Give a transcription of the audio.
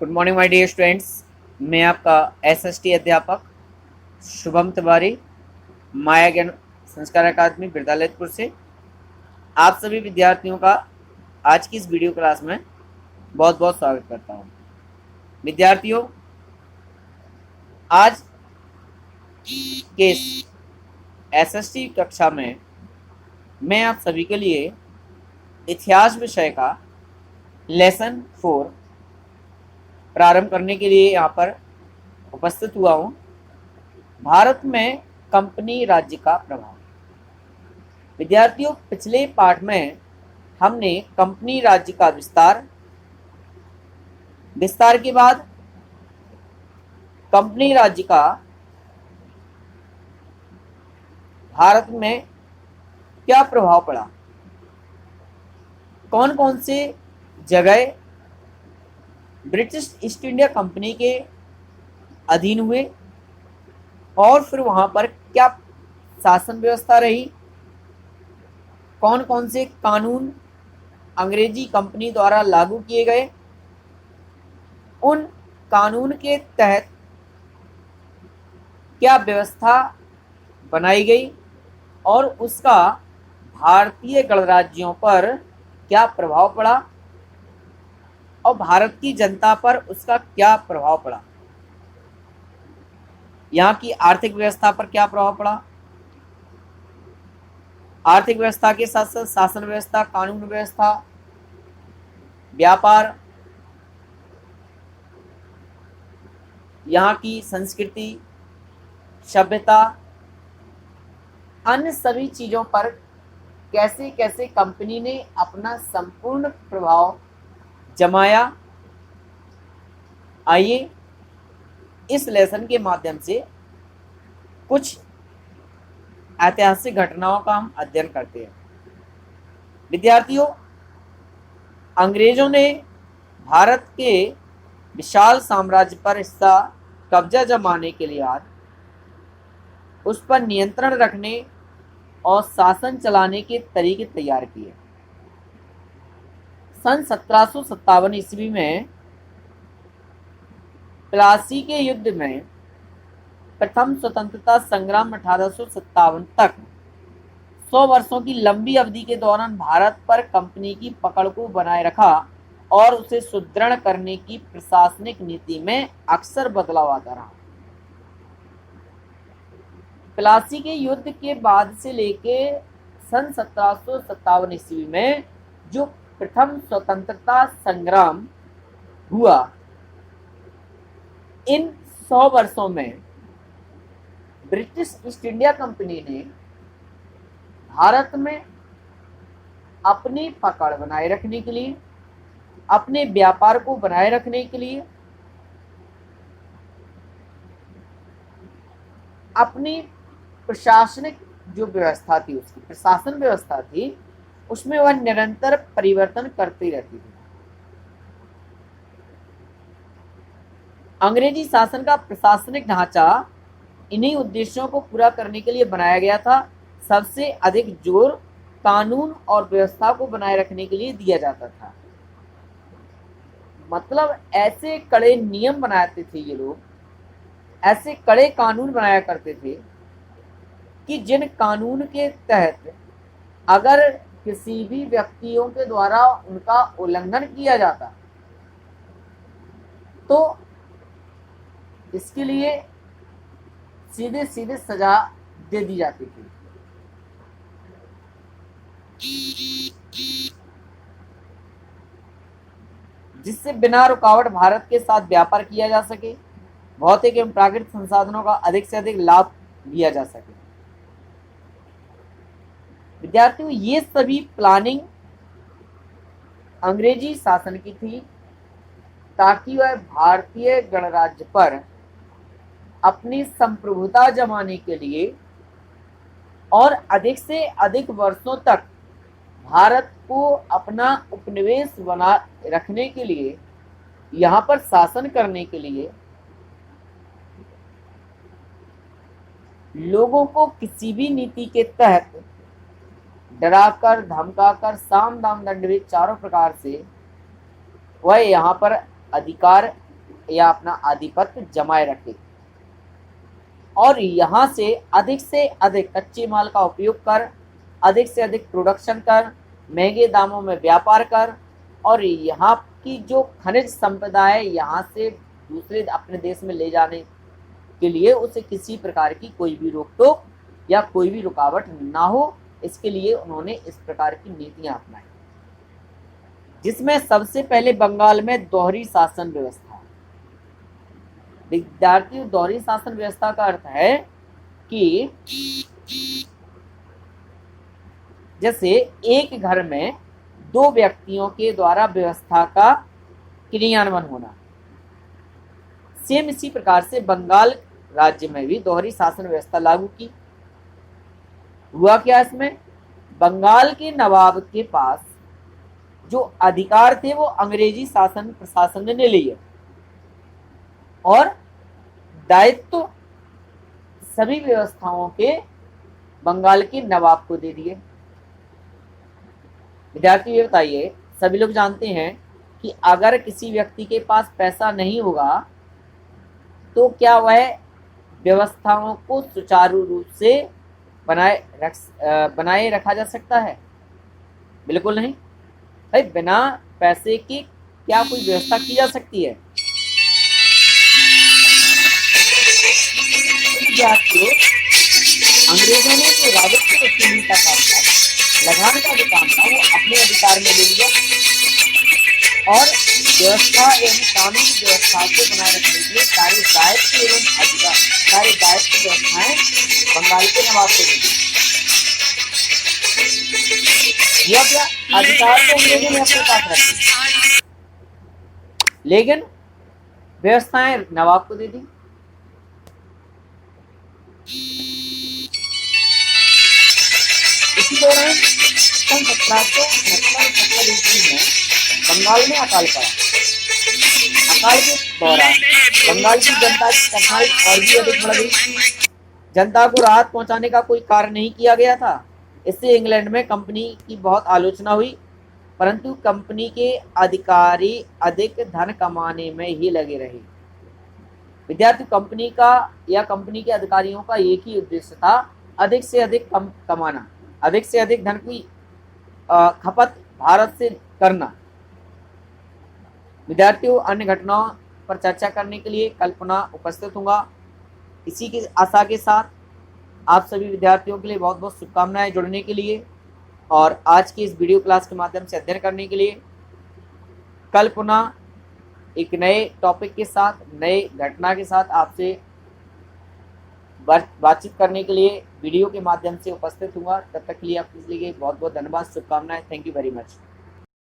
Good morning my dear students. मैं आपका SST अध्यापक शुभम तिवारी, माया ज्ञान संस्कार अकादमी बिरदालयपुर से आप सभी विद्यार्थियों का आज की इस वीडियो क्लास में बहुत बहुत स्वागत करता हूं। विद्यार्थियों, आज के एसएसटी कक्षा में मैं आप सभी के लिए इतिहास विषय का लेसन 4 प्रारंभ करने के लिए यहाँ पर उपस्थित हुआ हूँ। भारत में कंपनी राज्य का प्रभाव। विद्यार्थियों, पिछले पाठ में हमने कंपनी राज्य का विस्तार के बाद कंपनी राज्य का भारत में क्या प्रभाव पड़ा, कौन कौन से जगह ब्रिटिश ईस्ट इंडिया कंपनी के अधीन हुए और फिर वहां पर क्या शासन व्यवस्था रही, कौन कौन से कानून अंग्रेजी कंपनी द्वारा लागू किए गए, उन कानून के तहत क्या व्यवस्था बनाई गई और उसका भारतीय गणराज्यों पर क्या प्रभाव पड़ा और भारत की जनता पर उसका क्या प्रभाव पड़ा, यहाँ की आर्थिक व्यवस्था पर क्या प्रभाव पड़ा, आर्थिक व्यवस्था के साथ साथ शासन व्यवस्था, कानून व्यवस्था, व्यापार, यहाँ की संस्कृति, सभ्यता, अन्य सभी चीजों पर कैसे कैसे कंपनी ने अपना संपूर्ण प्रभाव जमाया। आइए इस लेसन के माध्यम से कुछ ऐतिहासिक घटनाओं का हम अध्ययन करते हैं। विद्यार्थियों, अंग्रेजों ने भारत के विशाल साम्राज्य पर हिस्सा कब्जा जमाने के लिए उस पर नियंत्रण रखने और शासन चलाने के तरीके तैयार किए। सन 1757 ईस्वी में प्लासी के युद्ध में प्रथम स्वतंत्रता संग्राम 1857 तक 100 वर्षों की लंबी अवधि के दौरान भारत पर कंपनी की पकड़ को बनाए रखा और उसे सुदृढ़ करने की प्रशासनिक नीति में अक्सर बदलाव आता रहा। प्लासी के युद्ध के बाद से लेके सन 1757 ईस्वी में जो प्रथम स्वतंत्रता संग्राम हुआ, इन 100 वर्षों में ब्रिटिश ईस्ट इंडिया कंपनी ने भारत में अपनी पकड़ बनाए रखने के लिए, अपने व्यापार को बनाए रखने के लिए, अपनी प्रशासनिक जो व्यवस्था थी, उसकी प्रशासन व्यवस्था थी, उसमें वह निरंतर परिवर्तन करती रहती थी। अंग्रेजी शासन का प्रशासनिक ढांचा इन्हीं उद्देश्यों को पूरा करने के लिए बनाया गया था। सबसे अधिक जोर कानून और व्यवस्था को बनाए रखने के लिए दिया जाता था। मतलब ऐसे कड़े नियम बनाते थे ये लोग, ऐसे कड़े कानून बनाया करते थे कि जिन कानून के तहत अगर किसी भी व्यक्तियों के द्वारा उनका उल्लंघन किया जाता तो इसके लिए सीधे सीधे सजा दे दी जाती थी। जिससे बिना रुकावट भारत के साथ व्यापार किया जा सके, भौतिक एवं प्राकृतिक संसाधनों का अधिक से अधिक लाभ लिया जा सके। विद्यार्थियों, ये सभी प्लानिंग अंग्रेजी शासन की थी ताकि वह भारतीय गणराज्य पर अपनी संप्रभुता जमाने के लिए और अधिक से अधिक वर्षों तक भारत को अपना उपनिवेश बना रखने के लिए, यहाँ पर शासन करने के लिए लोगों को किसी भी नीति के तहत डराकर, धमकाकर, साम दाम दंड चारों प्रकार से वह यहाँ पर अधिकार या अपना आधिपत्य जमाए रखे और यहाँ से अधिक कच्चे माल का उपयोग कर, अधिक से अधिक प्रोडक्शन कर, महंगे दामों में व्यापार कर और यहाँ की जो खनिज संपदा है यहाँ से दूसरे अपने देश में ले जाने के लिए उसे किसी प्रकार की कोई भी रोक टोक या कोई भी रुकावट ना हो, इसके लिए उन्होंने इस प्रकार की नीतियां अपनाई, जिसमें सबसे पहले बंगाल में दोहरी शासन व्यवस्था। विद्यार्थियों, दोहरी शासन व्यवस्था का अर्थ है कि जैसे एक घर में दो व्यक्तियों के द्वारा व्यवस्था का क्रियान्वयन होना, सेम इसी प्रकार से बंगाल राज्य में भी दोहरी शासन व्यवस्था लागू की। हुआ क्या, इसमें बंगाल के नवाब के पास जो अधिकार थे वो अंग्रेजी शासन प्रशासन ने ले लिए और दायित्व सभी व्यवस्थाओं के बंगाल के नवाब को दे दिए। विद्यार्थी ये बताइए, सभी लोग जानते हैं कि अगर किसी व्यक्ति के पास पैसा नहीं होगा तो क्या वह व्यवस्थाओं को सुचारू रूप से बनाए रखा जा सकता है? बिल्कुल नहीं भाई, बिना पैसे के क्या कोई व्यवस्था की जा सकती है? अंग्रेजों ने जो राजस्व वसूली का काम था, लगान का जो काम था, वो अपने अधिकार में ले लिया और व्यवस्था एवं कानून व्यवस्था को बनाए रखने के लिए सारे दायित्व एवं अधिकार, सारे दायित्व व्यवस्थाएं बंगाल के नवाब को दी। यह क्या अधिकार तो अंग्रेजों ने अपने पास रखे, लेकिन व्यवस्थाएं नवाब को दे दी। इसी दौरान सन 1770 ईस्वी में बंगाल में अकाल पड़ा। अकाल के दौरान बंगाल की जनता की कठिनाई और भी अधिक बढ़ गई। जनता को राहत पहुंचाने का कोई कार्य नहीं किया गया था। इससे इंग्लैंड में कंपनी की बहुत आलोचना हुई, परंतु कंपनी के अधिकारी अधिक धन कमाने में ही लगे रहे। विद्यार्थी, कंपनी का या कंपनी के अधिकारियों का एक ही उद्देश्य था, अधिक से अधिक कमाना, अधिक से अधिक धन की खपत भारत से करना। विद्यार्थियों, अन्य घटनाओं पर चर्चा करने के लिए कल पुनः उपस्थित होगा। इसी की आशा के साथ आप सभी विद्यार्थियों के लिए बहुत बहुत शुभकामनाएं जुड़ने के लिए और आज की इस वीडियो क्लास के माध्यम से अध्ययन करने के लिए। कल पुनः एक नए टॉपिक के साथ, नए घटना के साथ आपसे बातचीत करने के लिए वीडियो के माध्यम से उपस्थित होगा। तब तक के लिए आपके लिए बहुत बहुत धन्यवाद, शुभकामनाएं। Thank you very much.